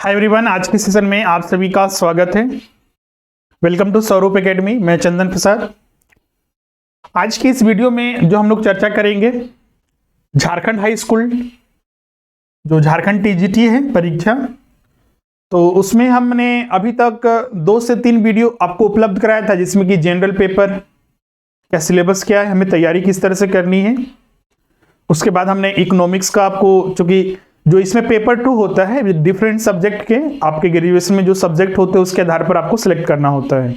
Hi everyone, आज के session में आप सभी का स्वागत है। वेलकम टू स्वरूप एकेडमी। मैं चंदन प्रसाद। आज की इस वीडियो में जो हम लोग चर्चा करेंगे, झारखंड हाई स्कूल जो झारखंड टीजीटी है परीक्षा, तो उसमें हमने अभी तक 2 से 3 वीडियो आपको उपलब्ध कराया था, जिसमें कि जनरल पेपर का सिलेबस क्या है, हमें तैयारी किस तरह से करनी है। उसके बाद हमने इकोनॉमिक्स का आपको, चूंकि जो इसमें पेपर 2 होता है, डिफरेंट सब्जेक्ट के आपके ग्रेजुएशन में जो सब्जेक्ट होते हैं उसके आधार पर आपको सिलेक्ट करना होता है।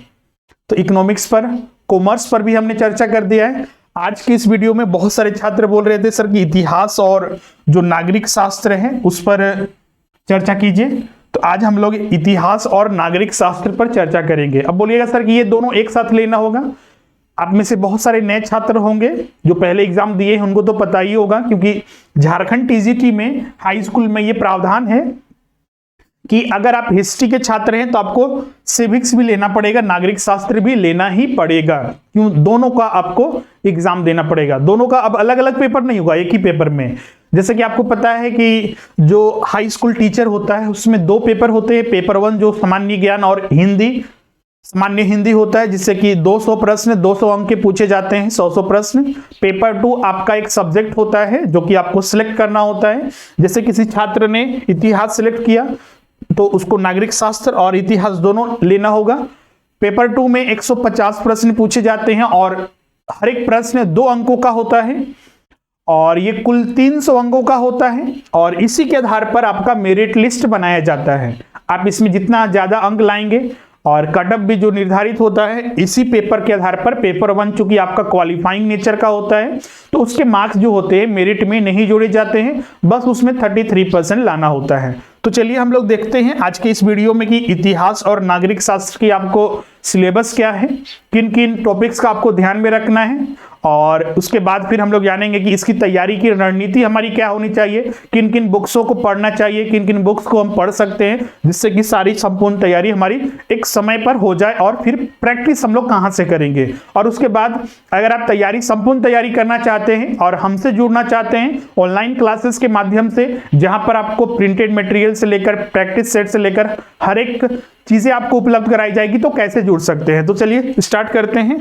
तो इकोनॉमिक्स पर, कॉमर्स पर भी हमने चर्चा कर दिया है। आज की इस वीडियो में बहुत सारे छात्र बोल रहे थे सर कि इतिहास और जो नागरिक शास्त्र है उस पर चर्चा कीजिए। तो आज हम लोग इतिहास और नागरिक शास्त्र पर चर्चा करेंगे। अब बोलिएगा सर कि ये दोनों एक साथ लेना होगा। आप में से बहुत सारे नए छात्र होंगे जो पहले एग्जाम दिए हैं, उनको तो पता ही होगा, क्योंकि झारखंड टीजीटी में हाई स्कूल में ये प्रावधान है कि अगर आप हिस्ट्री के छात्र हैं तो आपको सिविक्स भी लेना पड़ेगा, नागरिक शास्त्र भी लेना ही पड़ेगा। क्यों? दोनों का आपको एग्जाम देना पड़ेगा। दोनों का अब अलग अलग पेपर नहीं होगा, एक ही पेपर में। जैसे कि आपको पता है कि जो हाई स्कूल टीचर होता है उसमें 2 पेपर होते हैं। पेपर 1 जो सामान्य ज्ञान और हिंदी, सामान्य हिंदी होता है, जिससे कि 200 प्रश्न, 200 अंक के पूछे जाते हैं, 100 प्रश्न। पेपर 2 आपका एक सब्जेक्ट होता है जो कि आपको सिलेक्ट करना होता है। जैसे किसी छात्र ने इतिहास सिलेक्ट किया तो उसको नागरिक शास्त्र और इतिहास दोनों लेना होगा। पेपर 2 में 150 प्रश्न पूछे जाते हैं और हर एक प्रश्न 2 अंकों का होता है और ये कुल 300 अंकों का होता है। और इसी के आधार पर आपका मेरिट लिस्ट बनाया जाता है। आप इसमें जितना ज्यादा अंक लाएंगे और कटअप भी जो निर्धारित होता है इसी पेपर के आधार पर। पेपर 1 चूंकि आपका क्वालिफाइंग नेचर का होता है तो उसके मार्क्स जो होते हैं मेरिट में नहीं जोड़े जाते हैं, बस उसमें 33% लाना होता है। तो चलिए हम लोग देखते हैं आज के इस वीडियो में कि इतिहास और नागरिक शास्त्र की आपको सिलेबस क्या है, किन किन टॉपिक्स का आपको ध्यान में रखना है, और उसके बाद फिर हम लोग जानेंगे कि इसकी तैयारी की रणनीति हमारी क्या होनी चाहिए, किन किन बुक्सों को पढ़ना चाहिए, किन किन बुक्स को हम पढ़ सकते हैं, जिससे कि सारी संपूर्ण तैयारी हमारी एक समय पर हो जाए। और फिर प्रैक्टिस हम लोग कहां से करेंगे। और उसके बाद अगर आप संपूर्ण तैयारी करना चाहते हैं और हमसे जुड़ना चाहते हैं ऑनलाइन क्लासेस के माध्यम से, जहां पर आपको प्रिंटेड मटेरियल से लेकर प्रैक्टिस सेट से लेकर हर एक चीजें आपको उपलब्ध कराई जाएगी, तो कैसे जुड़ सकते हैं। तो चलिए स्टार्ट करते हैं।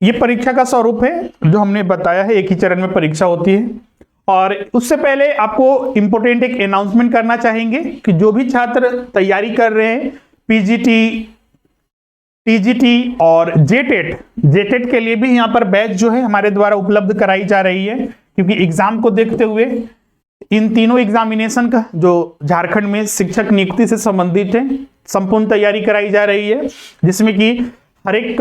ये परीक्षा का स्वरूप है जो हमने बताया है, एक ही चरण में परीक्षा होती है। और उससे पहले आपको इंपोर्टेंट एक अनाउंसमेंट करना चाहेंगे कि जो भी छात्र तैयारी कर रहे हैं पीजीटी, टीजीटी और जेटेट के लिए भी यहाँ पर बैच जो है हमारे द्वारा उपलब्ध कराई जा रही है, क्योंकि एग्जाम को देखते हुए इन तीनों एग्जामिनेशन का जो झारखंड में शिक्षक नियुक्ति से संबंधित है संपूर्ण तैयारी कराई जा रही है, जिसमें कि हर एक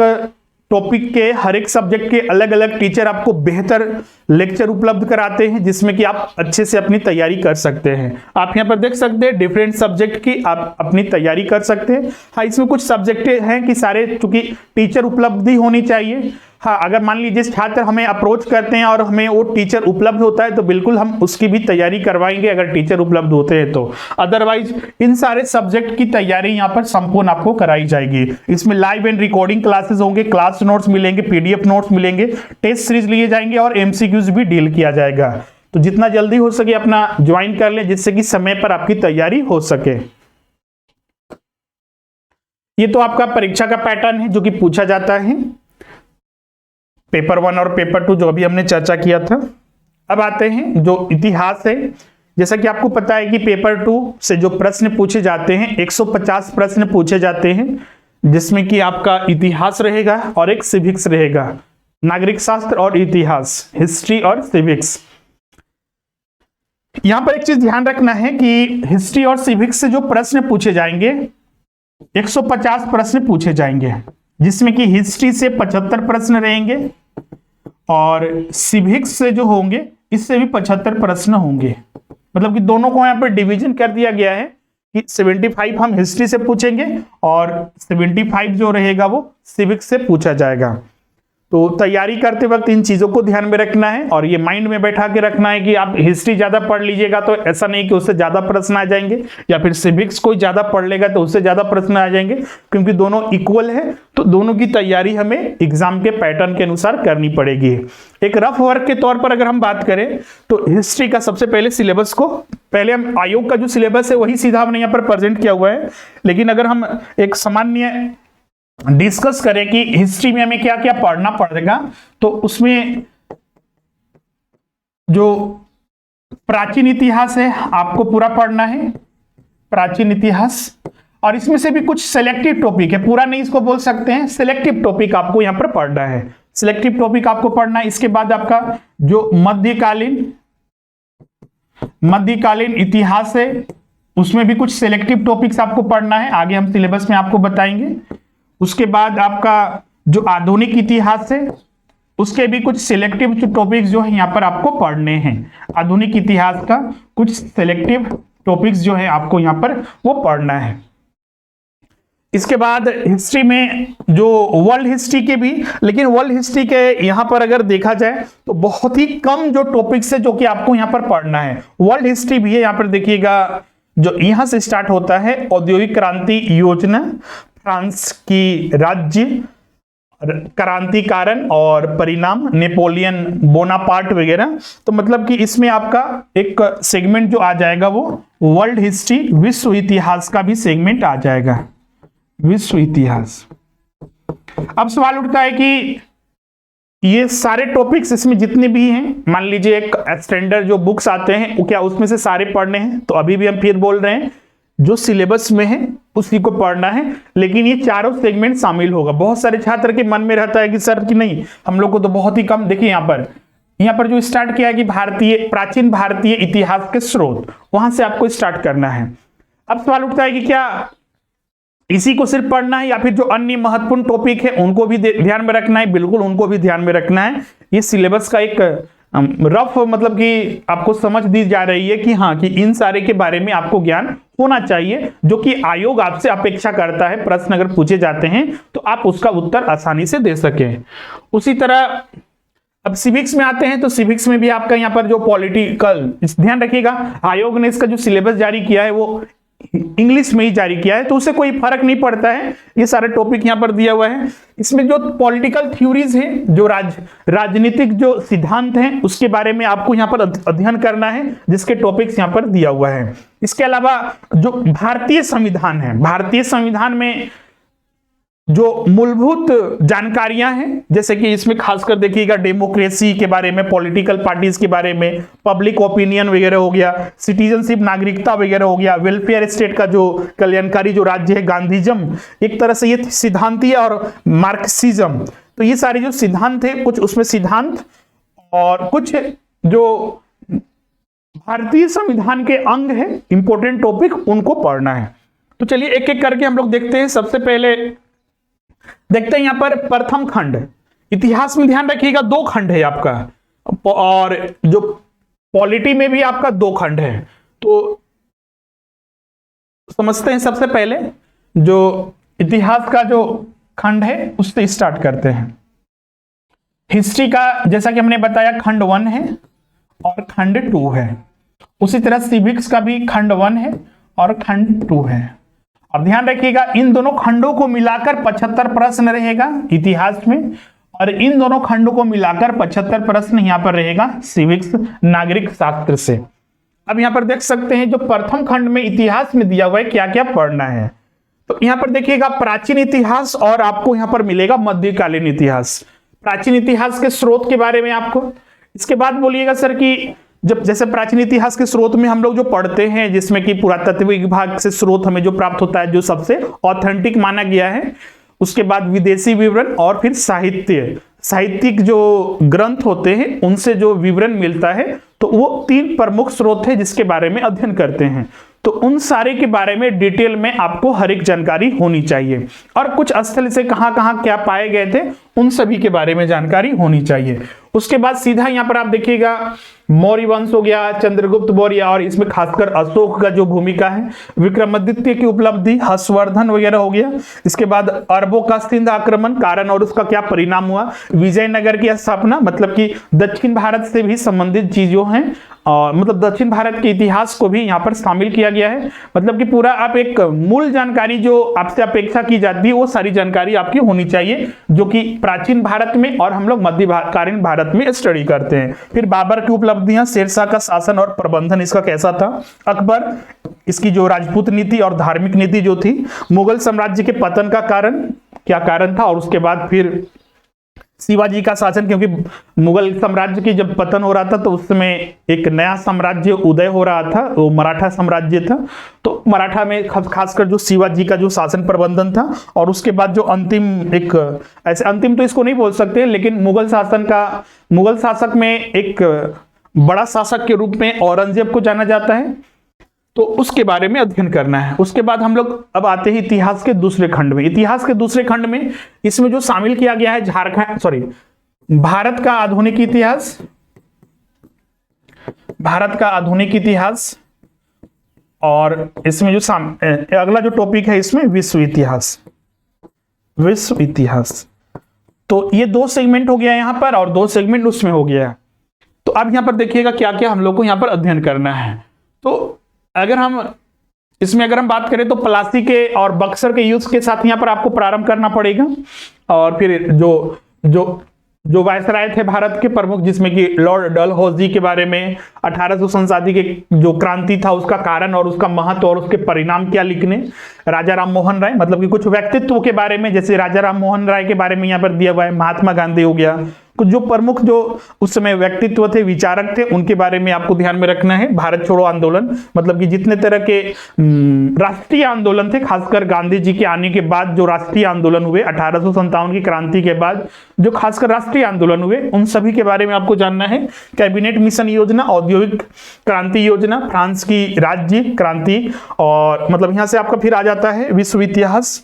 टॉपिक के, हर एक सब्जेक्ट के अलग अलग टीचर आपको बेहतर लेक्चर उपलब्ध कराते हैं, जिसमें कि आप अच्छे से अपनी तैयारी कर सकते हैं। आप यहाँ पर देख सकते हैं डिफरेंट सब्जेक्ट की आप अपनी तैयारी कर सकते हैं। हाँ, इसमें कुछ सब्जेक्ट हैं कि सारे चूंकि टीचर उपलब्धि होनी चाहिए। हाँ, अगर मान लीजिए छात्र हमें अप्रोच करते हैं और हमें वो टीचर उपलब्ध होता है तो बिल्कुल हम उसकी भी तैयारी करवाएंगे, अगर टीचर उपलब्ध होते हैं तो। अदरवाइज इन सारे सब्जेक्ट की तैयारी यहाँ पर संपूर्ण आपको कराई जाएगी। इसमें लाइव एंड रिकॉर्डिंग क्लासेस होंगे, क्लास नोट्स मिलेंगे, पीडीएफ नोट्स मिलेंगे, टेस्ट सीरीज लिए जाएंगे और एमसीक्यूज भी डील किया जाएगा। तो जितना जल्दी हो सके अपना ज्वाइन कर लें, जिससे कि समय पर आपकी तैयारी हो सके। ये तो आपका परीक्षा का पैटर्न है जो कि पूछा जाता है, पेपर 1 और पेपर 2 जो अभी हमने चर्चा किया था। अब आते हैं जो इतिहास है। जैसा कि आपको पता है कि पेपर 2 से जो प्रश्न पूछे जाते हैं 150 प्रश्न पूछे जाते हैं, जिसमें कि आपका इतिहास रहेगा और एक सिविक्स रहेगा। नागरिक शास्त्र और इतिहास, हिस्ट्री और सिविक्स। यहां पर एक चीज ध्यान रखना है कि हिस्ट्री और सिविक्स से जो प्रश्न पूछे जाएंगे 150 प्रश्न पूछे जाएंगे, जिसमें कि हिस्ट्री से 75 प्रश्न रहेंगे और सिविक्स से जो होंगे इससे भी 75 प्रश्न होंगे। मतलब कि दोनों को यहां पर डिवीजन कर दिया गया है कि 75 हम हिस्ट्री से पूछेंगे और 75 जो रहेगा वो सिविक्स से पूछा जाएगा। तो तैयारी करते वक्त इन चीजों को ध्यान में रखना है और ये माइंड में बैठा के रखना है कि आप हिस्ट्री ज्यादा पढ़ लीजिएगा तो ऐसा नहीं कि उससे ज्यादा प्रश्न आ जाएंगे, या फिर सिविक्स कोई ज्यादा पढ़ लेगा तो उससे ज्यादा प्रश्न आ जाएंगे, क्योंकि दोनों इक्वल है। तो दोनों की तैयारी हमें एग्जाम के पैटर्न के अनुसार करनी पड़ेगी। एक रफ वर्क के तौर पर अगर हम बात करें तो हिस्ट्री का सबसे पहले सिलेबस को, पहले हम आयोग का जो सिलेबस है वही सीधा हमने यहाँ पर प्रेजेंट किया हुआ है, लेकिन अगर हम एक सामान्य डिस्कस करें कि हिस्ट्री में हमें क्या क्या पढ़ना पड़ेगा, तो उसमें जो प्राचीन इतिहास है आपको पूरा पढ़ना है, प्राचीन इतिहास, और इसमें से भी कुछ सिलेक्टिव टॉपिक है, पूरा नहीं इसको बोल सकते हैं, सिलेक्टिव टॉपिक आपको यहां पर पढ़ना है, सिलेक्टिव टॉपिक आपको पढ़ना है। इसके बाद आपका जो मध्यकालीन इतिहास है उसमें भी कुछ सिलेक्टिव टॉपिक्स आपको पढ़ना है, आगे हम सिलेबस में आपको बताएंगे। उसके बाद आपका जो आधुनिक इतिहास है उसके भी कुछ सिलेक्टिव टॉपिक्स जो है यहाँ पर आपको पढ़ने हैं, आधुनिक इतिहास का कुछ सिलेक्टिव टॉपिक्स जो है आपको यहाँ पर वो पढ़ना है। इसके बाद हिस्ट्री में जो वर्ल्ड हिस्ट्री के भी, लेकिन वर्ल्ड हिस्ट्री के यहाँ पर अगर देखा जाए तो बहुत ही कम जो टॉपिक्स है जो कि आपको यहाँ पर पढ़ना है। वर्ल्ड हिस्ट्री भी है, यहाँ पर देखिएगा जो यहाँ से स्टार्ट होता है औद्योगिक क्रांति योजना, फ्रांस की राज्य क्रांति कारण और परिणाम, नेपोलियन बोनापार्ट वगैरह। तो मतलब कि इसमें आपका एक सेगमेंट जो आ जाएगा वो वर्ल्ड हिस्ट्री, विश्व इतिहास का भी सेगमेंट आ जाएगा, विश्व इतिहास। अब सवाल उठता है कि ये सारे टॉपिक्स इसमें जितने भी हैं, मान लीजिए एक स्टैंडर्ड जो बुक्स आते हैं वो क्या उसमें से सारे पढ़ने हैं? तो अभी भी हम फिर बोल रहे हैं जो सिलेबस में है उसी को पढ़ना है, लेकिन ये चारों सेगमेंट शामिल होगा। बहुत सारे छात्र के मन में रहता है कि सर कि नहीं हम लोग को तो बहुत ही कम, देखिए यहाँ पर जो स्टार्ट किया है कि प्राचीन भारतीय इतिहास के स्रोत, वहां से आपको स्टार्ट करना है। अब सवाल उठता है कि क्या इसी को सिर्फ पढ़ना है या फिर जो अन्य महत्वपूर्ण टॉपिक है उनको भी ध्यान में रखना है? बिल्कुल उनको भी ध्यान में रखना है। ये सिलेबस का एक रफ मतलब कि आपको समझ दी जा रही है कि हाँ कि इन सारे के बारे में आपको ज्ञान होना चाहिए, जो कि आयोग आपसे अपेक्षा करता है। प्रश्न अगर पूछे जाते हैं तो आप उसका उत्तर आसानी से दे सकें। उसी तरह अब सिविक्स में आते हैं तो सिविक्स में भी आपका यहाँ पर जो पॉलिटिकल, ध्यान रखिएगा आयोग ने इसका जो सिलेबस जारी किया है वो इंग्लिश में ही जारी किया है, तो उससे कोई फर्क नहीं पड़ता है। ये सारे टॉपिक यहाँ पर दिया हुआ है। इसमें जो पॉलिटिकल थ्योरीज हैं, जो राजनीतिक जो सिद्धांत हैं उसके बारे में आपको यहाँ पर अध्ययन करना है, जिसके टॉपिक्स यहाँ पर दिया हुआ है। इसके अलावा जो भारतीय संविधान है, भारतीय संविधान में जो मूलभूत जानकारियां हैं, जैसे कि इसमें खासकर देखिएगा डेमोक्रेसी के बारे में, पॉलिटिकल पार्टीज के बारे में, पब्लिक ओपिनियन वगैरह हो गया, सिटीजनशिप नागरिकता वगैरह हो गया, वेलफेयर स्टेट का जो कल्याणकारी जो राज्य है, गांधीज्म, एक तरह से ये सिद्धांतीय, और मार्क्सिज्म। तो ये सारे जो सिद्धांत है, कुछ उसमें सिद्धांत और कुछ जो भारतीय संविधान के अंग है, इंपॉर्टेंट टॉपिक, उनको पढ़ना है। तो चलिए एक एक करके हम लोग देखते हैं। सबसे पहले देखते हैं यहाँ पर प्रथम खंड, इतिहास में ध्यान रखिएगा 2 खंड है आपका, और जो पॉलिटी में भी आपका 2 खंड है। तो समझते हैं सबसे पहले जो इतिहास का जो खंड है उससे स्टार्ट करते हैं। हिस्ट्री का जैसा कि हमने बताया खंड 1 है और खंड 2 है। उसी तरह सिविक्स का भी खंड 1 है और खंड 2 है। अब ध्यान रखिएगा इन दोनों खंडों को मिलाकर 75 प्रश्न रहेगा इतिहास में, और इन दोनों खंडों को मिलाकर 75 प्रश्न यहाँ पर रहेगा सिविक्स नागरिक शास्त्र से। अब यहाँ पर देख सकते हैं जो प्रथम खंड में इतिहास में दिया हुआ है क्या क्या पढ़ना है। तो यहाँ पर देखिएगा प्राचीन इतिहास, और आपको यहाँ पर मिलेगा मध्यकालीन इतिहास, प्राचीन इतिहास के स्रोत के बारे में आपको। इसके बाद बोलिएगा सर कि जब जैसे प्राचीन इतिहास के स्रोत में हम लोग जो पढ़ते हैं, जिसमें कि पुरातत्व विभाग से स्रोत हमें जो प्राप्त होता है, जो सबसे ऑथेंटिक माना गया है, उसके बाद विदेशी विवरण, और फिर साहित्यिक जो ग्रंथ होते हैं उनसे जो विवरण मिलता है, तो वो 3 प्रमुख स्रोत है जिसके बारे में अध्ययन करते हैं। तो उन सारे के बारे में डिटेल में आपको हर एक जानकारी होनी चाहिए, और कुछ स्थल से कहां कहां क्या पाए गए थे उन सभी के बारे में जानकारी होनी चाहिए। उसके बाद सीधा यहाँ पर आप देखिएगा मौर्य वंश हो गया, चंद्रगुप्त मौर्य, और इसमें खासकर अशोक का जो भूमिका है, विक्रमादित्य की उपलब्धि, हर्षवर्धन वगैरह हो गया। इसके बाद अरबों का सिंध आक्रमण, कारण और उसका क्या परिणाम हुआ, विजयनगर की स्थापना, मतलब कि दक्षिण भारत से भी संबंधित चीजों हैं, और मतलब दक्षिण भारत के इतिहास को भी यहाँ पर शामिल किया गया है। मतलब कि पूरा आप एक मूल जानकारी जो आपसे अपेक्षा की जाती है वो सारी जानकारी आपकी होनी चाहिए, जो कि प्राचीन भारत में और हम लोग मध्यकालीन भारत में स्टडी करते हैं। फिर बाबर की उपलब्धियां, शेरशाह का शासन और प्रबंधन इसका कैसा था, अकबर, इसकी जो राजपूत नीति और धार्मिक नीति जो थी, मुगल साम्राज्य के पतन का कारण क्या कारण था, और उसके बाद फिर शिवाजी का शासन, क्योंकि मुगल साम्राज्य की जब पतन हो रहा था तो उस समय एक नया साम्राज्य उदय हो रहा था, वो मराठा साम्राज्य था। तो मराठा में खासकर जो शिवाजी का जो शासन प्रबंधन था, और उसके बाद जो अंतिम एक, ऐसे अंतिम तो इसको नहीं बोल सकते, लेकिन मुगल शासक में एक बड़ा शासक के रूप में औरंगजेब को जाना जाता है। तो उसके बारे में अध्ययन करना है। उसके बाद हम लोग अब आते हैं इतिहास के दूसरे खंड में। इतिहास के दूसरे खंड में इसमें जो शामिल किया गया है भारत का आधुनिक इतिहास, भारत का आधुनिक इतिहास, और इसमें जो अगला जो टॉपिक है इसमें विश्व इतिहास, विश्व इतिहास। तो ये दो सेगमेंट हो गया यहां पर, और दो सेगमेंट उसमें हो गया। तो अब यहां पर देखिएगा क्या क्या हम लोग को यहां पर अध्ययन करना है। तो अगर हम बात करें तो प्लासी के और बक्सर के युद्ध के साथ यहाँ पर आपको प्रारंभ करना पड़ेगा, और फिर जो वायसराय थे भारत के प्रमुख, जिसमें कि लॉर्ड डलहौजी के बारे में 1800 के जो क्रांति था उसका कारण और उसका महत्व और उसके परिणाम क्या लिखने, राजा राम मोहन राय, मतलब कि कुछ व्यक्तित्व के बारे में, जैसे राजा राम मोहन राय के बारे में यहाँ पर दिया हुआ है, महात्मा गांधी हो गया, कुछ जो प्रमुख जो उस समय व्यक्तित्व थे, विचारक थे, उनके बारे में आपको ध्यान में रखना है। भारत छोड़ो आंदोलन, मतलब कि जितने तरह के राष्ट्रीय आंदोलन थे, खासकर गांधी जी के आने के बाद जो राष्ट्रीय आंदोलन हुए 1857 की क्रांति के बाद जो खासकर राष्ट्रीय आंदोलन हुए, उन सभी के बारे में आपको जानना है। कैबिनेट मिशन योजना, औद्योगिक क्रांति योजना, फ्रांस की राज्य क्रांति, और मतलब यहां से आपका फिर आ जाता है विश्व इतिहास।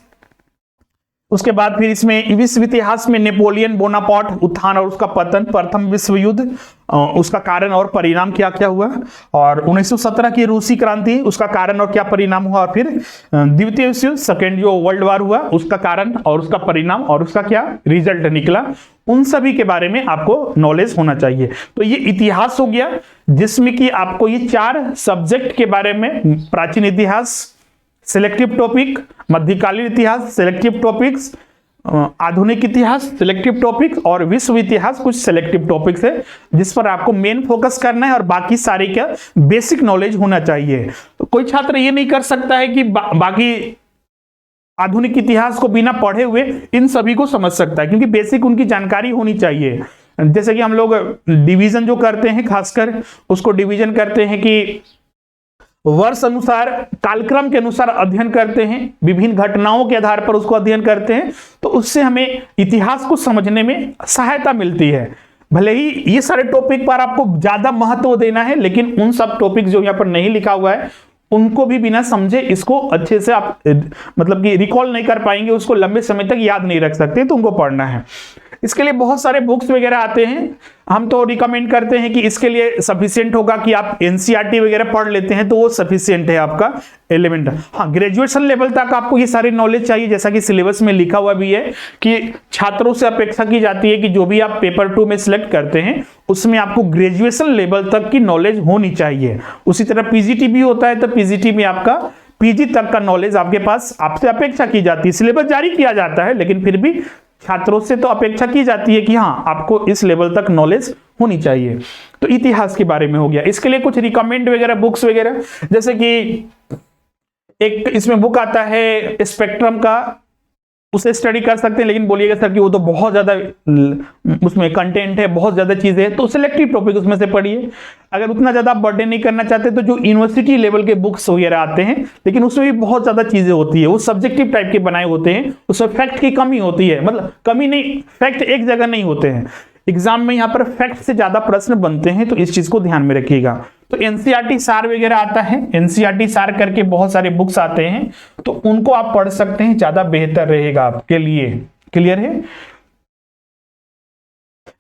उसके बाद फिर इसमें विश्व इतिहास में नेपोलियन बोनापार्ट उत्थान और उसका पतन, प्रथम विश्व युद्ध, उसका कारण और परिणाम क्या क्या हुआ, और 1917 की रूसी क्रांति, उसका कारण और क्या परिणाम हुआ, और फिर द्वितीय विश्व युद्ध, सेकेंड जो वर्ल्ड वॉर हुआ, उसका कारण और उसका परिणाम और उसका क्या रिजल्ट निकला, उन सभी के बारे में आपको नॉलेज होना चाहिए। तो ये इतिहास हो गया, जिसमें कि आपको ये 4 सब्जेक्ट के बारे में, प्राचीन इतिहास सिलेक्टिव टॉपिक, मध्यकालीन इतिहास सिलेक्टिव टॉपिक्स, आधुनिक इतिहास सिलेक्टिव टॉपिक्स, और विश्व इतिहास कुछ सिलेक्टिव टॉपिक्स है जिस पर आपको मेन फोकस करना है, और बाकी सारे क्या बेसिक नॉलेज होना चाहिए। तो कोई छात्र ये नहीं कर सकता है कि बाकी आधुनिक इतिहास को बिना पढ़े हुए इन सभी को समझ सकता है, क्योंकि बेसिक उनकी जानकारी होनी चाहिए। जैसे कि हम लोग डिवीजन जो करते हैं, खासकर उसको डिवीजन करते हैं कि वर्ष अनुसार, कालक्रम के अनुसार अध्ययन करते हैं, विभिन्न घटनाओं के आधार पर उसको अध्ययन करते हैं, तो उससे हमें इतिहास को समझने में सहायता मिलती है। भले ही ये सारे टॉपिक पर आपको ज्यादा महत्व देना है, लेकिन उन सब टॉपिक जो यहाँ पर नहीं लिखा हुआ है उनको भी बिना समझे इसको अच्छे से आप मतलब कि रिकॉल नहीं कर पाएंगे, उसको लंबे समय तक याद नहीं रख सकते, तो उनको पढ़ना है। इसके लिए बहुत सारे बुक्स वगैरह आते हैं, हम तो रिकमेंड करते हैं कि इसके लिए सफिशिएंट होगा कि आप एनसीईआरटी वगैरह पढ़ लेते हैं, तो वो सफिशिएंट है आपका एलिमेंट। हाँ, ग्रेजुएशन लेवल तक आपको ये सारी नॉलेज चाहिए, जैसा कि सिलेबस में लिखा हुआ भी है कि छात्रों से अपेक्षा की जाती है कि जो भी आप पेपर 2 में सिलेक्ट करते हैं उसमें आपको ग्रेजुएशन लेवल तक की नॉलेज होनी चाहिए। उसी तरह पीजीटी भी होता है, तो पीजीटी में आपका पीजी तक का नॉलेज आपके पास, आपसे अपेक्षा की जाती है। सिलेबस जारी किया जाता है, लेकिन फिर भी छात्रों से तो अपेक्षा की जाती है कि हाँ, आपको इस लेवल तक नॉलेज होनी चाहिए। तो इतिहास के बारे में हो गया। इसके लिए कुछ रिकमेंड वगैरह बुक्स वगैरह, जैसे कि एक इसमें बुक आता है स्पेक्ट्रम का, उसे स्टडी कर सकते हैं, लेकिन बोलिएगा सर कि वो तो बहुत ज्यादा उसमें कंटेंट है, बहुत ज्यादा चीजें हैं, तो सिलेक्टिव टॉपिक उसमें से पढ़िए। अगर उतना ज्यादा बर्डन नहीं करना चाहते तो जो यूनिवर्सिटी लेवल के बुक्स वगैरह आते हैं, लेकिन उसमें भी बहुत ज्यादा चीजें होती है, वो सब्जेक्टिव टाइप के बनाए होते हैं, उसमें फैक्ट की कमी होती है, मतलब कमी नहीं, फैक्ट एक जगह नहीं होते हैं। एग्जाम में यहाँ पर फैक्ट से ज्यादा प्रश्न बनते हैं, तो इस चीज को ध्यान में रखिएगा। तो एनसीईआरटी सार वगैरह आता है, एनसीईआरटी सार करके बहुत सारे बुक्स आते हैं, तो उनको आप पढ़ सकते हैं, ज्यादा बेहतर रहेगा आपके लिए। क्लियर है?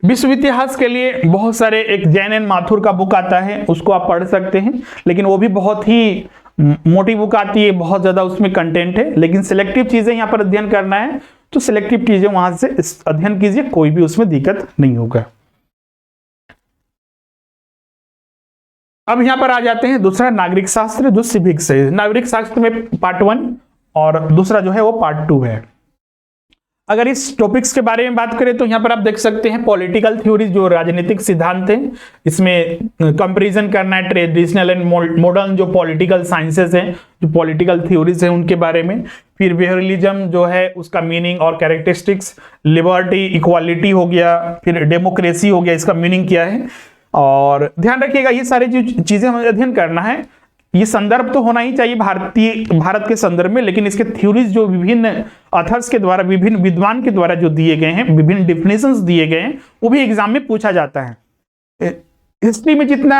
विश्व इतिहास के लिए बहुत सारे, एक जैन एन माथुर का बुक आता है, उसको आप पढ़ सकते हैं, लेकिन वो भी बहुत ही मोटी बुक आती है, बहुत ज्यादा उसमें कंटेंट है, लेकिन सिलेक्टिव चीजें यहाँ पर अध्ययन करना है तो सिलेक्टिव चीजें वहां से अध्ययन कीजिए, कोई भी उसमें दिक्कत नहीं होगा। अब यहां पर आ जाते हैं दूसरा नागरिक शास्त्र जो सिविक्स है। नागरिक शास्त्र में पार्ट 1 और दूसरा जो है वो पार्ट 2 है। अगर इस टॉपिक्स के बारे में बात करें तो यहाँ पर आप देख सकते हैं पॉलिटिकल थ्योरी, जो राजनीतिक सिद्धांत हैं, इसमें कंपैरिजन करना है ट्रेडिशनल एंड मॉडर्न जो पॉलिटिकल साइंसेस हैं, जो पॉलिटिकल थ्योरीज हैं उनके बारे में। फिर बिहेवियरलिज्म जो है उसका मीनिंग और कैरेक्टरिस्टिक्स, लिबर्टी इक्वालिटी हो गया, फिर डेमोक्रेसी हो गया, इसका मीनिंग क्या है। और ध्यान रखिएगा ये सारी जो चीजें हमें अध्ययन करना है, ये संदर्भ तो होना ही चाहिए भारत के संदर्भ में, लेकिन इसके थ्योरीज जो विभिन्न ऑथर्स के द्वारा, विभिन्न विद्वान के द्वारा जो दिए गए हैं, विभिन्न डिफिनेशंस दिए गए हैं, वो भी एग्जाम में पूछा जाता है। हिस्ट्री में जितना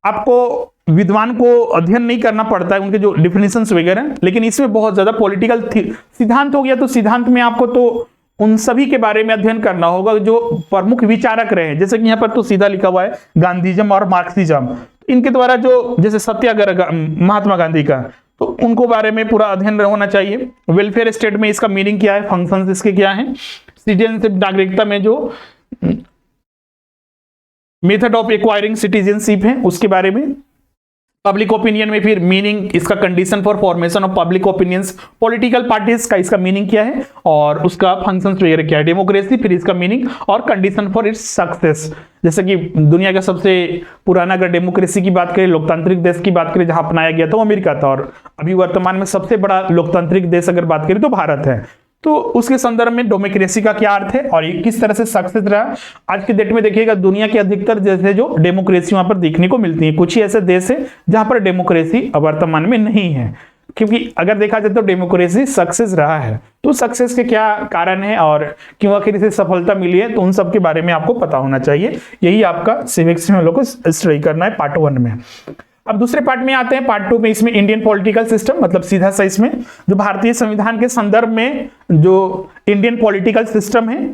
आपको विद्वान को अध्ययन नहीं करना पड़ता है, उनके जो डिफिनेशंस वगैरह, लेकिन इसमें बहुत ज्यादा पॉलिटिकल सिद्धांत हो गया, तो सिद्धांत में आपको तो उन सभी के बारे में अध्ययन करना होगा जो प्रमुख विचारक रहे। जैसे कि यहाँ पर तो सीधा लिखा हुआ है गांधीज्म और मार्क्सिज्म, इनके द्वारा जो जैसे सत्याग्रह महात्मा गांधी का, तो उनको बारे में पूरा अध्ययन होना चाहिए। वेलफेयर स्टेट में इसका मीनिंग क्या है, फंक्शंस इसके क्या है। सिटीजनशिप नागरिकता में जो मेथड ऑफ एक्वायरिंग सिटीजनशिप है उसके बारे में। पब्लिक ओपिनियन में फिर मीनिंग इसका, condition for formation of public opinions, political parties का इसका मीनिंग क्या है और उसका फंक्शंस वगैरह क्या है। डेमोक्रेसी फिर इसका मीनिंग और कंडीशन फॉर इट्स सक्सेस। जैसे कि दुनिया का सबसे पुराना अगर डेमोक्रेसी की बात करें, लोकतांत्रिक देश की बात करें जहां अपनाया गया था वो अमेरिका था, और अभी वर्तमान में सबसे बड़ा लोकतांत्रिक देश अगर बात करें तो भारत है। तो उसके संदर्भ में डेमोक्रेसी का क्या अर्थ है और ये किस तरह से सक्सेस रहा। आज के डेट में देखिएगा दुनिया के अधिकतर जैसे जो डेमोक्रेसी वहां पर देखने को मिलती है, कुछ ही ऐसे देश है जहां पर डेमोक्रेसी वर्तमान में नहीं है, क्योंकि अगर देखा जाए तो डेमोक्रेसी सक्सेस रहा है। तो सक्सेस के क्या कारण है और क्यों आखिर इसे सफलता मिली है, तो उन सब के बारे में आपको पता होना चाहिए। यही आपका सिविक्स में हम लोग को स्टडी करना है पार्ट 1 में। अब दूसरे पार्ट में आते हैं, पार्ट 2 में। इसमें इंडियन पॉलिटिकल सिस्टम, मतलब सीधा सा इसमें जो भारतीय संविधान के संदर्भ में जो इंडियन पॉलिटिकल सिस्टम है,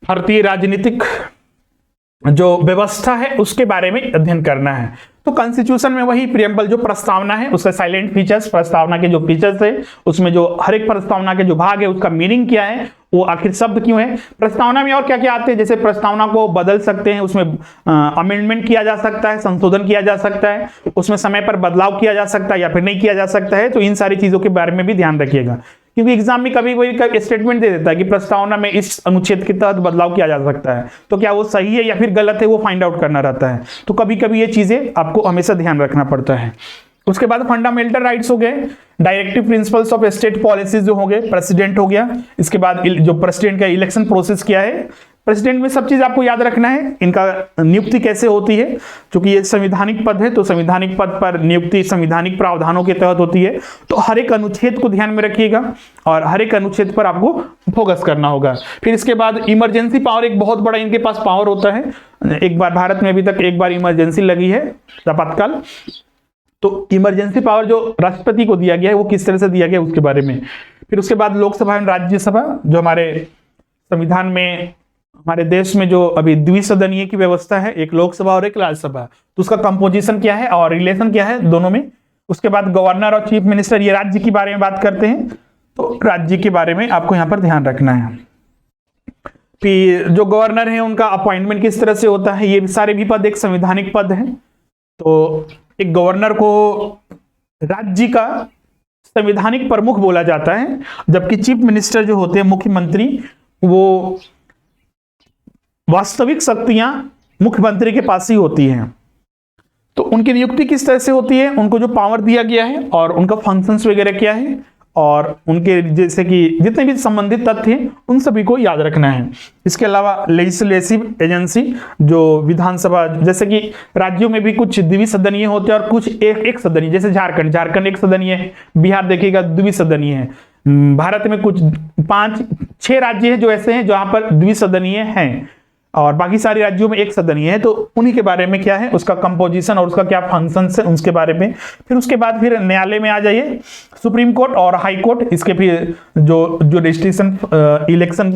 भारतीय राजनीतिक जो व्यवस्था है उसके बारे में अध्ययन करना है। तो कॉन्स्टिट्यूशन में वही प्रियम्बल जो प्रस्तावना है उसका साइलेंट फीचर्स, प्रस्तावना के जो फीचर्स है उसमें जो हर एक प्रस्तावना के जो भाग है उसका मीनिंग क्या है, वो आखिर शब्द क्यों है। प्रस्तावना में और क्या क्या आते हैं, जैसे प्रस्तावना को बदल सकते हैं, उसमें अमेंडमेंट किया जा सकता है, संशोधन किया जा सकता है, उसमें समय पर बदलाव किया जा सकता है या फिर नहीं किया जा सकता है। तो इन सारी चीजों के बारे में भी ध्यान रखिएगा, क्योंकि एग्जाम में कभी कोई स्टेटमेंट दे देता है कि प्रस्तावना में इस अनुच्छेद के तहत बदलाव किया जा सकता है, तो क्या वो सही है या फिर गलत है वो फाइंड आउट करना रहता है। तो कभी कभी ये चीजें आपको हमेशा ध्यान रखना पड़ता है। उसके बाद फंडामेंटल राइट्स हो गए, directive principles of state policies जो हो गए, प्रेसिडेंट हो गया। इसके बाद जो प्रेसिडेंट का इलेक्शन प्रोसेस क्या है, प्रेसिडेंट में सब चीज आपको याद रखना है, इनका नियुक्ति कैसे होती है, क्योंकि ये संवैधानिक पद है तो संवैधानिक पद पर नियुक्ति संवैधानिक प्रावधानों के तहत होती है। तो हर एक अनुच्छेद को ध्यान में रखिएगा और हर एक अनुच्छेद पर आपको फोकस करना होगा। फिर इसके बाद इमरजेंसी पावर, एक बहुत बड़ा इनके पास पावर होता है। एक बार भारत में अभी तक एक बार इमरजेंसी लगी है, आपातकाल। तो इमरजेंसी पावर जो राष्ट्रपति को दिया गया है वो किस तरह से दिया गया उसके बारे में। फिर उसके बाद लोकसभा एवं राज्यसभा, जो हमारे संविधान में हमारे देश में जो अभी द्विसदनीय की व्यवस्था है, एक लोकसभा और एक राज्यसभा, तो उसका कंपोजिशन क्या है और रिलेशन क्या है दोनों में। उसके बाद गवर्नर और चीफ मिनिस्टर, ये राज्य के बारे में बात करते हैं, तो राज्य के बारे में आपको यहाँ पर ध्यान रखना है। फिर जो गवर्नर है उनका अपॉइंटमेंट किस तरह से होता है, ये सारे भी पद एक संवैधानिक पद है। तो एक गवर्नर को राज्य का संवैधानिक प्रमुख बोला जाता है, जबकि चीफ मिनिस्टर जो होते हैं मुख्यमंत्री, वो वास्तविक शक्तियां मुख्यमंत्री के पास ही होती हैं। तो उनकी नियुक्ति किस तरह से होती है, उनको जो पावर दिया गया है और उनका फंक्शंस वगैरह क्या है और उनके जैसे कि जितने भी संबंधित तथ्य हैं उन सभी को याद रखना है। इसके अलावा लेजिस्लेटिव एजेंसी, जो विधानसभा, जैसे कि राज्यों में भी कुछ द्विसदनीय होते हैं और कुछ एक सदनीय, जैसे झारखंड एक सदनीय है, बिहार देखिएगा द्विसदनीय है। भारत में कुछ 5-6 राज्य हैं जो ऐसे हैं जहां पर द्विसदनीय हैं और बाकी सारे राज्यों में एक सदनीय है। तो उन्हीं के बारे में क्या है, उसका कंपोजिशन और उसका क्या फंक्शंस है उसके बारे में। फिर उसके बाद फिर न्यायालय में आ जाइए, सुप्रीम कोर्ट और हाई कोर्ट, इसके फिर जो इलेक्शन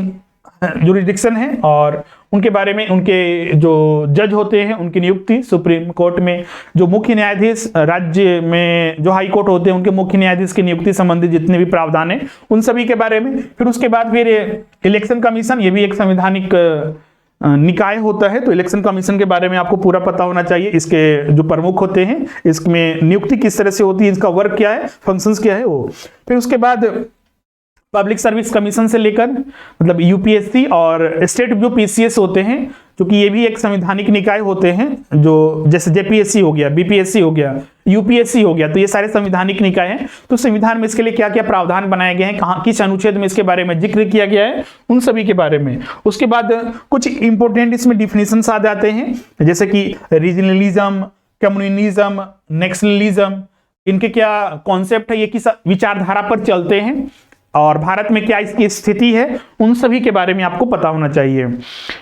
जुरिडिक्शन है और उनके बारे में, उनके जो जज होते हैं उनकी नियुक्ति, सुप्रीम कोर्ट में जो मुख्य न्यायाधीश, राज्य में जो हाई कोर्ट होते हैं उनके मुख्य न्यायाधीश की नियुक्ति संबंधी जितने भी प्रावधान है उन सभी के बारे में। फिर उसके बाद फिर इलेक्शन कमीशन, ये भी एक संवैधानिक निकाय होता है, तो इलेक्शन कमीशन के बारे में आपको पूरा पता होना चाहिए। इसके जो प्रमुख होते हैं, इसमें नियुक्ति किस तरह से होती है, इसका वर्क क्या है, फंक्शंस क्या है वो। फिर उसके बाद पब्लिक सर्विस कमीशन से लेकर मतलब यूपीएससी और स्टेट जो पीसीएस होते हैं, क्योंकि ये भी एक संवैधानिक निकाय होते हैं, जो जैसे जेपीएससी हो गया, बीपीएससी हो गया, यूपीएससी हो गया, तो ये सारे संवैधानिक निकाय हैं। तो संविधान में इसके लिए क्या क्या प्रावधान बनाए गए हैं, कहाँ किस अनुच्छेद में इसके बारे में जिक्र किया गया है, उन सभी के बारे में। उसके बाद कुछ इंपोर्टेंट इसमें डिफिनेशंस आ जाते हैं, जैसे कि रीजनलिज्म, कम्युनलिज्म, नेशनलिज्म, इनके क्या कॉन्सेप्ट है, ये किस विचारधारा पर चलते हैं और भारत में क्या इसकी स्थिति है, उन सभी के बारे में आपको पता होना चाहिए।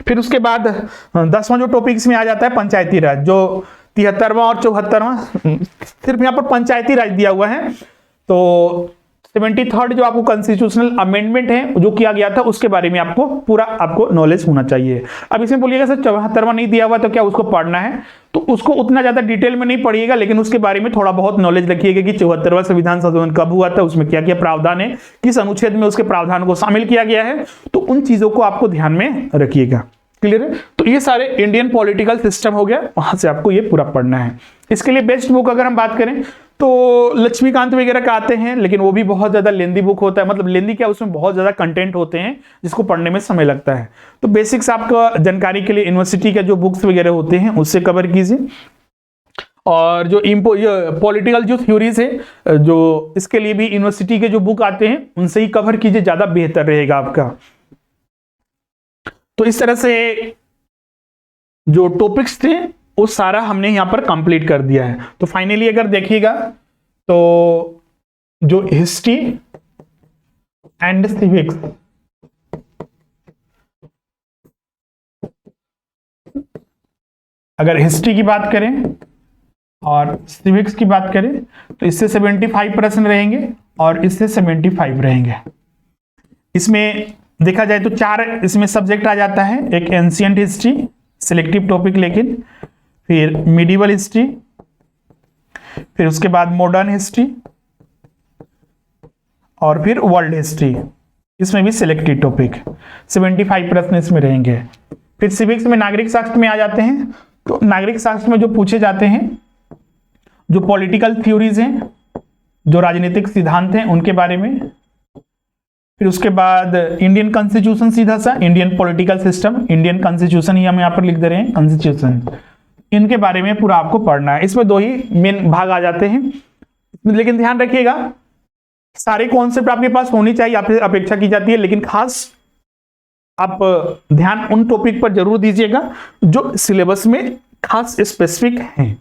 फिर उसके बाद 10वां जो टॉपिक इसमें आ जाता है पंचायती राज, जो 73वां और 74वां, सिर्फ यहाँ पर पंचायती राज दिया हुआ है। तो 73rd जो आपको कॉन्स्टिट्यूशनल अमेंडमेंट है जो किया गया था उसके बारे में आपको पूरा आपको नॉलेज होना चाहिए। अब इसमें बोलिएगा सर 74वां नहीं दिया हुआ तो क्या उसको पढ़ना है, तो उसको उतना ज्यादा डिटेल में नहीं पढ़िएगा, लेकिन उसके बारे में थोड़ा बहुत नॉलेज रखिएगा कि 74वां संविधान संशोधन कब हुआ था, उसमें क्या क्या प्रावधान है, किस अनुच्छेद में उसके प्रावधान को शामिल किया गया है, तो उन चीजों को आपको ध्यान में रखिएगा। क्लियर है? तो ये सारे इंडियन पॉलिटिकल सिस्टम हो गया, वहां से आपको ये पूरा पढ़ना है। इसके लिए बेस्ट बुक अगर हम बात करें तो लक्ष्मीकांत वगैरह का आते हैं, लेकिन वो भी बहुत ज्यादा लेंदी बुक होता है, मतलब लेंदी क्या, उसमें बहुत ज्यादा कंटेंट होते हैं जिसको पढ़ने में समय लगता है। तो बेसिक्स आपका जानकारी के लिए यूनिवर्सिटी के जो बुक्स वगैरह होते हैं उससे कवर कीजिए, और जो पॉलिटिकल जो थ्योरीज है, जो इसके लिए भी यूनिवर्सिटी के जो बुक आते हैं उनसे ही कवर कीजिए, ज्यादा बेहतर रहेगा आपका। तो इस तरह से जो टॉपिक्स थे वो सारा हमने यहां पर कंप्लीट कर दिया है। तो फाइनली अगर देखिएगा तो जो हिस्ट्री एंड सिविक्स, अगर हिस्ट्री की बात करें और सिविक्स की बात करें तो इससे 75% रहेंगे और इससे 75 रहेंगे। इसमें देखा जाए तो 4 इसमें सब्जेक्ट आ जाता है, एक एंशिएंट हिस्ट्री सिलेक्टिव टॉपिक, लेकिन फिर मिडिवल हिस्ट्री, फिर उसके बाद मॉडर्न हिस्ट्री और फिर वर्ल्ड हिस्ट्री, इसमें भी सिलेक्टिव टॉपिक 75 प्रश्न इसमें रहेंगे। फिर सिविक्स में नागरिक शास्त्र में आ जाते हैं, तो नागरिक शास्त्र में जो पूछे जाते हैं जो पॉलिटिकल थ्योरीज हैं, जो राजनीतिक सिद्धांत हैं उनके बारे में। फिर उसके बाद इंडियन कॉन्स्टिट्यूशन, सीधा सा Indian political system, Indian constitution ही हम यहाँ पर लिख दे रहे हैं, कॉन्स्टिट्यूशन, इनके बारे में पूरा आपको पढ़ना है। इसमें 2 ही मेन भाग आ जाते हैं, लेकिन ध्यान रखिएगा सारे कॉन्सेप्ट आपके पास होनी चाहिए, आपसे अपेक्षा की जाती है, लेकिन खास आप ध्यान उन टॉपिक पर जरूर दीजिएगा जो सिलेबस में खास स्पेसिफिक हैं।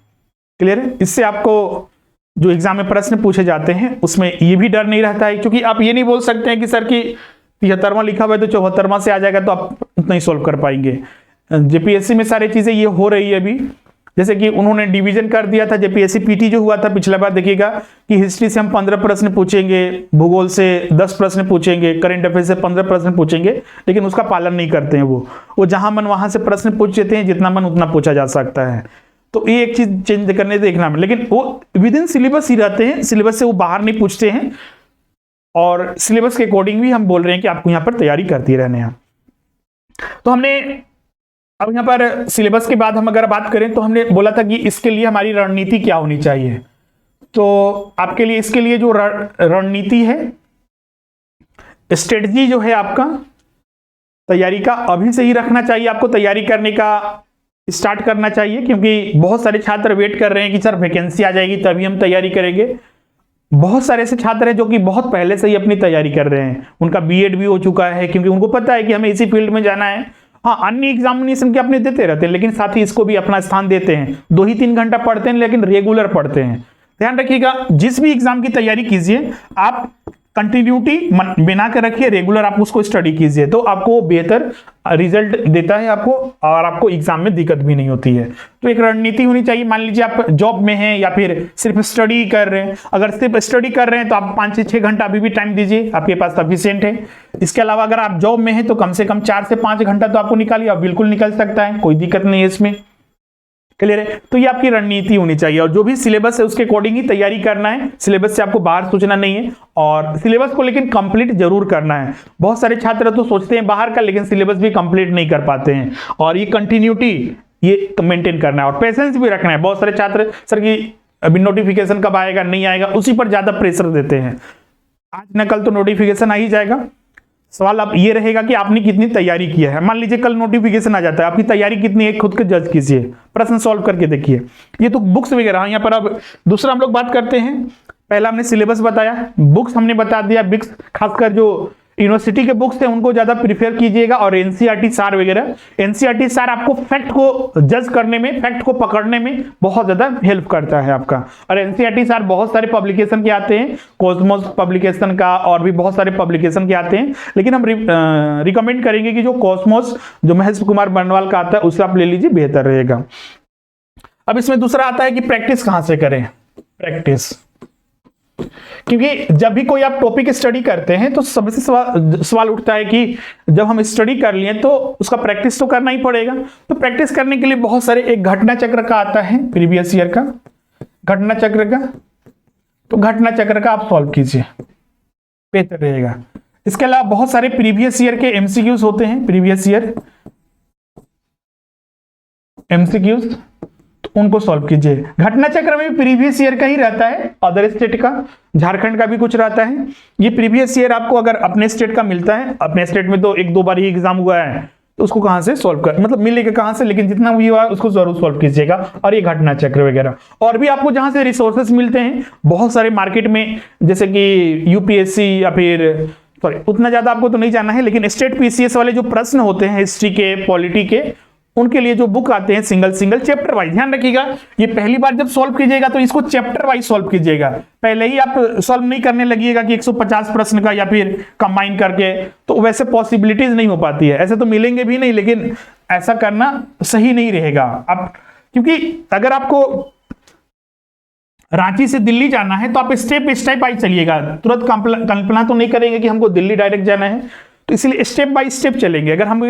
क्लियर है? इससे आपको जो एग्जाम में प्रश्न पूछे जाते हैं उसमें ये भी डर नहीं रहता है, क्योंकि आप ये नहीं बोल सकते हैं कि सर की 73वां लिखा हुआ है तो 74वां से आ जाएगा, तो आप नहीं सोल्व कर पाएंगे। जेपीएससी में सारी चीजें ये हो रही है अभी, जैसे कि उन्होंने डिवीजन कर दिया था, जेपीएससी पीटी जो हुआ था पिछला बार, देखिएगा कि हिस्ट्री से हम 15 प्रश्न पूछेंगे, भूगोल से 10 प्रश्न पूछेंगे, करंट अफेयर से 15 प्रश्न पूछेंगे, लेकिन उसका पालन नहीं करते हैं। वो जहां मन वहां से प्रश्न पूछ लेते हैं, जितना मन उतना पूछा जा सकता है। तो ये एक चीज चेंज करने देखना में, लेकिन वो विद इन सिलेबस ही रहते हैं, सिलेबस से वो बाहर नहीं पूछते हैं, और सिलेबस के अकॉर्डिंग भी हम बोल रहे हैं कि आपको यहाँ पर तैयारी करती रहने हैं। तो हमने अब यहाँ पर सिलेबस के बाद हम अगर बात करें तो हमने बोला था कि इसके लिए हमारी रणनीति क्या होनी चाहिए। तो आपके लिए इसके लिए जो रणनीति है, स्ट्रेटजी जो है आपका तैयारी का अभी से ही रखना चाहिए, आपको तैयारी करने का स्टार्ट करना चाहिए, क्योंकि बहुत सारे छात्र वेट कर रहे हैं कि सर वैकेंसी आ जाएगी तभी हम तैयारी करेंगे। बहुत सारे ऐसे छात्र हैं जो कि बहुत पहले से ही अपनी तैयारी कर रहे हैं, उनका बीएड भी हो चुका है, क्योंकि उनको पता है कि हमें इसी फील्ड में जाना है। हाँ, अन्य एग्जामिनेशन के अपने देते रहते हैं, लेकिन साथ ही इसको भी अपना स्थान देते हैं। 2 ही 3 घंटा पढ़ते हैं, लेकिन रेगुलर पढ़ते हैं। ध्यान रखिएगा, जिस भी एग्जाम की तैयारी कीजिए आप कंटिन्यूटी बना के रखिए, रेगुलर आप उसको स्टडी कीजिए, तो आपको बेहतर रिजल्ट देता है आपको, और आपको एग्जाम में दिक्कत भी नहीं होती है। तो एक रणनीति होनी चाहिए। मान लीजिए आप जॉब में हैं या फिर सिर्फ स्टडी कर रहे हैं, अगर सिर्फ स्टडी कर रहे हैं तो आप 5 से 6 घंटा अभी भी टाइम दीजिए, आपके पास सफिशिएंट है। इसके अलावा अगर आप जॉब में हैं तो कम से कम 4 से 5 घंटा तो आपको निकालिए, आप बिल्कुल निकल सकता है, कोई दिक्कत नहीं है इसमें। क्लियर है? तो ये आपकी रणनीति होनी चाहिए, और जो भी सिलेबस है उसके अकॉर्डिंग ही तैयारी करना है, सिलेबस से आपको बाहर सोचना नहीं है, और सिलेबस को लेकिन कंप्लीट जरूर करना है। बहुत सारे छात्र तो सोचते हैं बाहर का, लेकिन सिलेबस भी कंप्लीट नहीं कर पाते हैं, और ये कंटिन्यूटी ये मेंटेन करना है, और पेशेंस भी रखना है। बहुत सारे छात्र सर की अभी नोटिफिकेशन कब आएगा, नहीं आएगा, उसी पर ज्यादा प्रेशर देते हैं। आज न कल तो नोटिफिकेशन आ ही जाएगा। सवाल अब ये रहेगा कि आपने कितनी तैयारी की है। मान लीजिए कल नोटिफिकेशन आ जाता है, आपकी तैयारी कितनी है खुद के जज कीजिए, प्रश्न सॉल्व करके देखिए। ये तो बुक्स वगैरह, यहाँ पर अब दूसरा हम लोग बात करते हैं। पहला हमने सिलेबस बताया, बुक्स हमने बता दिया। बुक्स खासकर जो यूनिवर्सिटी के बुक्स हैं उनको ज्यादा प्रीफर कीजिएगा, और एनसीईआरटी सार वगैरह। एनसीईआरटी सार आपको फैक्ट को जज करने में, फैक्ट को पकड़ने में बहुत ज्यादा हेल्प करता है आपका। और एनसीईआरटी सार बहुत सारे पब्लिकेशन के आते हैं, कॉस्मोस पब्लिकेशन का, और भी बहुत सारे पब्लिकेशन के आते हैं, लेकिन हम रिकमेंड करेंगे कि जो कॉस्मोस जो महेश कुमार बर्नवाल का आता है उससे आप ले लीजिए, बेहतर रहेगा। अब इसमें दूसरा आता है कि प्रैक्टिस कहां से करें। प्रैक्टिस, क्योंकि जब भी कोई आप टॉपिक स्टडी करते हैं तो सबसे सवाल उठता है कि जब हम स्टडी कर लिए तो उसका प्रैक्टिस तो करना ही पड़ेगा। तो प्रैक्टिस करने के लिए बहुत सारे, एक घटना चक्र का आता है प्रीवियस ईयर का, घटना चक्र का, तो घटना चक्र का आप सॉल्व कीजिए, बेहतर रहेगा। इसके अलावा बहुत सारे प्रीवियस ईयर के एमसीक्यूज होते हैं, प्रीवियस ईयर एमसीक्यूज, उनको सॉल्व कीजिए। घटना चक्र में प्रीवियस ईयर का ही रहता है, अदर स्टेट का, झारखंड का भी कुछ रहता है। ये प्रीवियस ईयर आपको अगर अपने स्टेट का मिलता है, अपने स्टेट में तो 1-2 बार ही एग्जाम हुआ है, तो उसको कहां से सॉल्व कर, मतलब मिलेगा कहां से, लेकिन जितना भी हुआ उसको जरूर सॉल्व कीजिएगा। और ये घटना चक्र वगैरह, और भी आपको जहां से रिसोर्सेस मिलते हैं बहुत सारे मार्केट में, जैसे कि यूपीएससी या फिर सॉरी उतना ज्यादा आपको तो नहीं जाना है, लेकिन स्टेट पीसीएस वाले जो प्रश्न होते हैं हिस्ट्री के, पॉलिटी के, उनके लिए जो बुक आते हैं सिंगल चैप्टर वाइज, ध्यान रखिएगा। ये पहली बार जब सॉल्व कीजिएगा तो इसको चैप्टर वाइज सॉल्व कीजिएगा, पहले ही आप सॉल्व नहीं करने लगिएगा कि 150 प्रश्न का या फिर कंबाइन करके, तो वैसे पॉसिबिलिटीज नहीं हो पाती है। ऐसे तो मिलेंगे भी नहीं, लेकिन ऐसा करना सही नहीं रहेगा आप, क्योंकि अगर आपको रांची से दिल्ली जाना है तो आप स्टेप स्टेप वाइज चलिएगा, तुरंत कल्पना तो नहीं करेंगे कि हमको दिल्ली डायरेक्ट जाना है, तो इसलिए स्टेप बाय स्टेप चलेंगे। अगर हम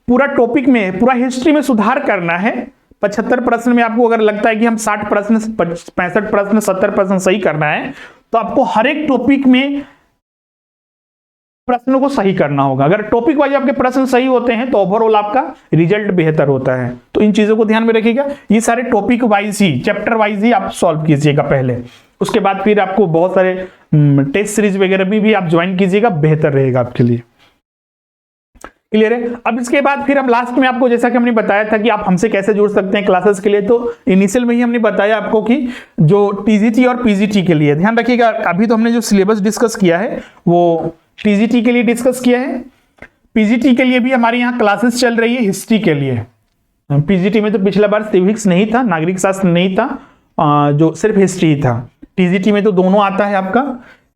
पूरा टॉपिक में, पूरा हिस्ट्री में सुधार करना है, 75 प्रश्न में आपको अगर लगता है कि हम 60 प्रश्न, 65 प्रश्न, 70 प्रश्न सही करना है, तो आपको हर एक टॉपिक में प्रश्नों को सही करना होगा। अगर टॉपिक वाइज आपके प्रश्न सही होते हैं तो ओवरऑल आपका रिजल्ट बेहतर होता है। तो इन चीजों को ध्यान में रखिएगा। ये सारे टॉपिक वाइज ही, चैप्टर वाइज ही आप सॉल्व कीजिएगा पहले, उसके बाद फिर आपको बहुत सारे टेस्ट सीरीज वगैरह भी आप ज्वाइन कीजिएगा, बेहतर रहेगा आपके लिए। क्लियर है? अब इसके बाद फिर हम लास्ट में आपको, जैसा कि हमने बताया था कि आप हमसे कैसे जुड़ सकते हैं क्लासेस के लिए, तो इनिशियल में ही हमने बताया आपको कि जो टीजीटी और पीजीटी के लिए, ध्यान रखिएगा, अभी तो हमने जो सिलेबस डिस्कस किया है वो टीजीटी के लिए डिस्कस किया है। पीजीटी के लिए भी हमारे यहाँ क्लासेस चल रही है हिस्ट्री के लिए। पीजीटी में तो पिछला बार सिविक्स नहीं था, नागरिक शास्त्र नहीं था, जो सिर्फ हिस्ट्री था। टीजीटी में तो दोनों आता है, आपका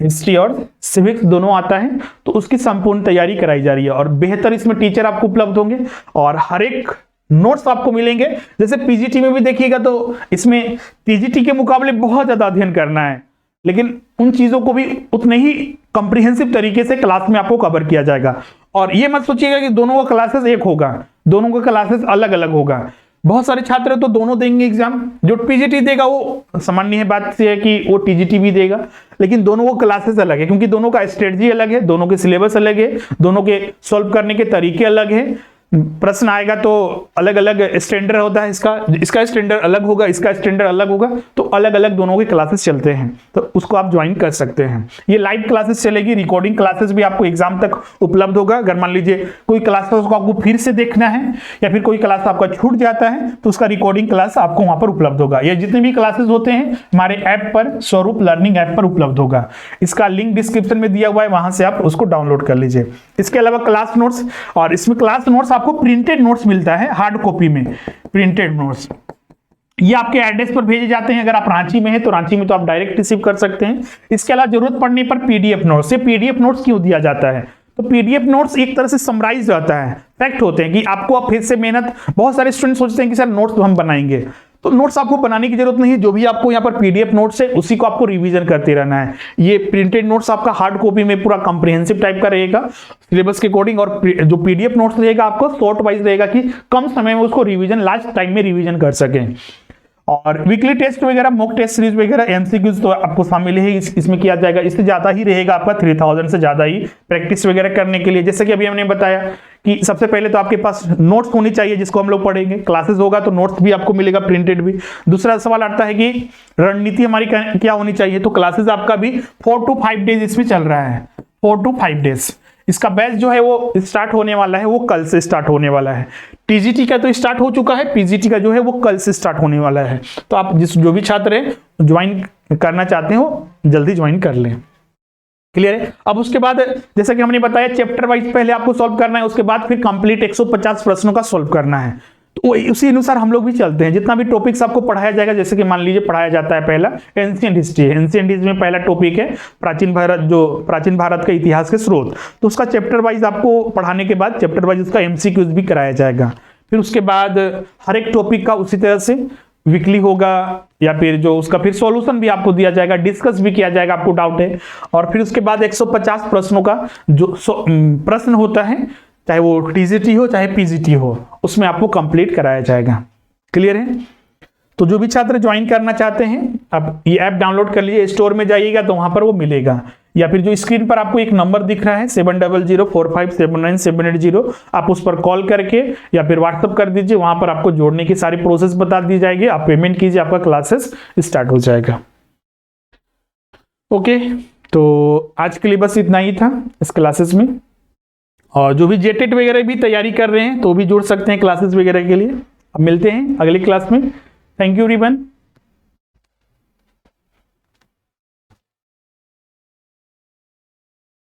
हिस्ट्री और सिविक्स दोनों आता है, तो उसकी संपूर्ण तैयारी कराई जा रही है, और बेहतर इसमें टीचर आपको उपलब्ध होंगे और हर एक नोट्स आपको मिलेंगे। जैसे पीजीटी में भी देखिएगा तो इसमें टीजीटी के मुकाबले बहुत ज्यादा अध्ययन करना है, लेकिन उन चीजों को भी उतने ही कॉम्प्रिहेंसिव तरीके से क्लास में आपको कवर किया जाएगा। और ये मत सोचिएगा कि दोनों का क्लासेस एक होगा, दोनों का क्लासेस अलग अलग होगा। बहुत सारे छात्र तो दोनों देंगे एग्जाम, जो पीजीटी देगा वो सामान्य है, बात से है कि वो टीजीटी भी देगा, लेकिन दोनों को क्लासेस अलग है, क्योंकि दोनों का स्ट्रेटजी अलग है, दोनों के सिलेबस अलग है, दोनों के सॉल्व करने के तरीके अलग है। प्रश्न आएगा तो अलग अलग स्टैंडर्ड होता है, इसका स्टैंडर्ड अलग होगा, इसका स्टैंडर्ड अलग होगा, तो अलग अलग दोनों के क्लासेस चलते हैं, तो उसको आप ज्वाइन कर सकते हैं। ये लाइव क्लासेस चलेगी, रिकॉर्डिंग क्लासेस भी आपको एग्जाम तक उपलब्ध होगा। अगर मान लीजिए कोई क्लास को आपको फिर से देखना है या फिर कोई क्लास आपका छूट जाता है तो उसका रिकॉर्डिंग क्लास आपको वहां पर उपलब्ध होगा। ये जितने भी क्लासेस होते हैं हमारे ऐप पर, स्वरूप लर्निंग ऐप पर उपलब्ध होगा। इसका लिंक डिस्क्रिप्शन में दिया हुआ है, वहां से आप उसको डाउनलोड कर लीजिए। इसके अलावा क्लास नोट्स, और इसमें क्लास नोट्स आपको प्रिंटेड नोट्स मिलता है, हार्ड कॉपी में प्रिंटेड नोट्स, ये आपके एड्रेस पर भेजे जाते हैं। अगर आप रांची में हैं तो रांची में तो आप डायरेक्ट रिसीव कर सकते हैं। इसके अलावा जरूरत पड़ने पर पीडीएफ नोट्स, ये पीडीएफ नोट्स क्यों दिया जाता है? तो पीडीएफ नोट्स एक तरह से समराइज रहता है, फैक्ट होते हैं कि आपको अब फिर से मेहनत, बहुत सारे स्टूडेंट सोचते हैं कि सर नोट्स तो हम बनाएंगे, तो नोट्स आपको बनाने की जरूरत नहीं है। जो भी आपको यहाँ पर पीडीएफ नोट्स है उसी को आपको रिवीजन करते रहना है। ये प्रिंटेड नोट्स आपका हार्ड कॉपी में पूरा कॉम्प्रिहेंसिव टाइप का रहेगा सिलेबस के अकॉर्डिंग, और जो पीडीएफ नोट्स रहेगा आपको शॉर्ट वाइज रहेगा कि कम समय में उसको रिवीजन, लास्ट टाइम में रिवीजन कर सकें। और वीकली टेस्ट वगैरह, मॉक टेस्ट सीरीज वगैरह, एमसीक्यूज तो आपको शामिल है इसमें किया जाएगा। इससे ज्यादा ही रहेगा आपका 3000 से ज्यादा ही प्रैक्टिस वगैरह करने के लिए। जैसे कि अभी हमने बताया कि सबसे पहले तो आपके पास नोट्स होनी चाहिए जिसको हम लोग पढ़ेंगे, क्लासेस होगा तो नोट्स भी आपको मिलेगा प्रिंटेड भी। दूसरा सवाल आता है कि रणनीति हमारी क्या होनी चाहिए, तो क्लासेस आपका भी 4 to 5 डेज इसमें चल रहा है, 4 to 5 डेज। इसका बैच जो है वो स्टार्ट होने वाला है, वो कल से स्टार्ट होने वाला है। टीजीटी का तो स्टार्ट हो चुका है, पीजीटी का जो है वो कल से स्टार्ट होने वाला है। तो आप जो भी छात्र है ज्वाइन करना चाहते हो जल्दी ज्वाइन कर लें। क्लियर है? अब उसके बाद जैसा कि हमने बताया चैप्टर वाइज पहले आपको सॉल्व करना है, उसके बाद फिर कंप्लीट 150 प्रश्नों का सॉल्व करना है। तो उसी अनुसार हम लोग भी चलते हैं। जितना भी टॉपिक्स आपको पढ़ाया जाएगा, जैसे कि मान लीजिए पढ़ाया जाता है पहला एंशिएंट हिस्ट्री है, एंशिएंट हिस्ट्री में पहला टॉपिक है प्राचीन भारत, जो प्राचीन भारत का इतिहास के स्रोत, तो उसका चैप्टर वाइज आपको पढ़ाने के बाद चैप्टर वाइज उसका एमसीक्यूज भी कराया जाएगा। फिर उसके बाद हर एक टॉपिक का उसी तरह से वीकली होगा, या फिर जो उसका फिर सॉल्यूशन भी आपको दिया जाएगा, डिस्कस भी किया जाएगा, आपको डाउट है। और फिर उसके बाद 150 प्रश्नों का जो प्रश्न होता है, चाहे वो टीजीटी हो चाहे पीजीटी हो, उसमें आपको कंप्लीट कराया जाएगा। क्लियर है? तो जो भी छात्र ज्वाइन करना चाहते हैं, आप ये ऐप डाउनलोड कर लीजिए, स्टोर में जाइएगा तो वहां पर वो मिलेगा, या फिर जो स्क्रीन पर आपको एक नंबर दिख रहा है 7004579780, आप उस पर कॉल करके या फिर व्हाट्सअप कर दीजिए, वहां पर आपको जोड़ने की सारी प्रोसेस बता दी जाएगी। आप पेमेंट कीजिए, आपका क्लासेस स्टार्ट हो जाएगा। ओके, तो आज के लिए बस इतना ही था इस क्लासेस में। और जो भी जेटेट वगैरह भी तैयारी कर रहे हैं तो भी जुड़ सकते हैं क्लासेस वगैरह के लिए। अब मिलते हैं अगली क्लास में। Thank you everyone.